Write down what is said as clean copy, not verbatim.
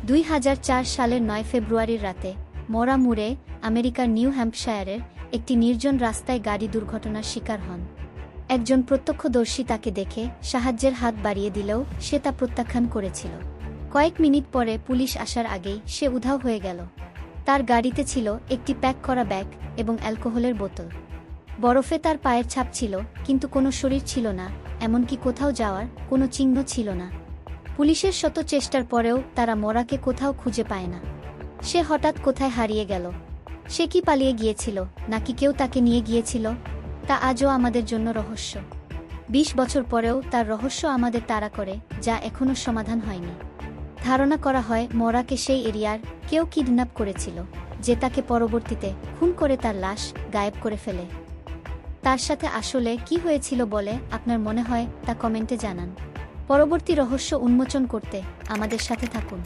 2004 সালের 9 ফেব্রুয়ারির রাতে মরা মুরে আমেরিকার নিউ হ্যাম্পশায়ারের একটি নির্জন রাস্তায় গাড়ি দুর্ঘটনার শিকার হন। একজন প্রত্যক্ষদর্শী তাকে দেখে সাহায্যের হাত বাড়িয়ে দিলেও সে তা প্রত্যাখ্যান করেছিল। কয়েক মিনিট পরে পুলিশ আসার আগেই সে উধাও হয়ে গেল। তার গাড়িতে ছিল একটি প্যাক করা ব্যাগ এবং অ্যালকোহলের বোতল। বরফে তার পায়ের ছাপ ছিল, কিন্তু কোনো শরীর ছিল না, এমনকি কোথাও যাওয়ার কোনো চিহ্ন ছিল না। পুলিশের শত চেষ্টার পরেও তারা মরাকে কোথাও খুঁজে পায় না। সে হঠাৎ কোথায় হারিয়ে গেল? সে কি পালিয়ে গিয়েছিল, নাকি কেউ তাকে নিয়ে গিয়েছিল? তা আজও আমাদের জন্য রহস্য। 20 বছর পরেও তার রহস্য আমাদের তাড়া করে, যা এখনও সমাধান হয়নি। ধারণা করা হয় মরাকে সেই এরিয়ার কেউ কিডন্যাপ করেছিল, যে তাকে পরবর্তীতে খুন করে তার লাশ গায়েব করে ফেলে। তার সাথে আসলে কি হয়েছিল বলে আপনার মনে হয় তা কমেন্টে জানান। পরবর্তী রহস্য উন্মোচন করতে আমাদের সাথে থাকুন।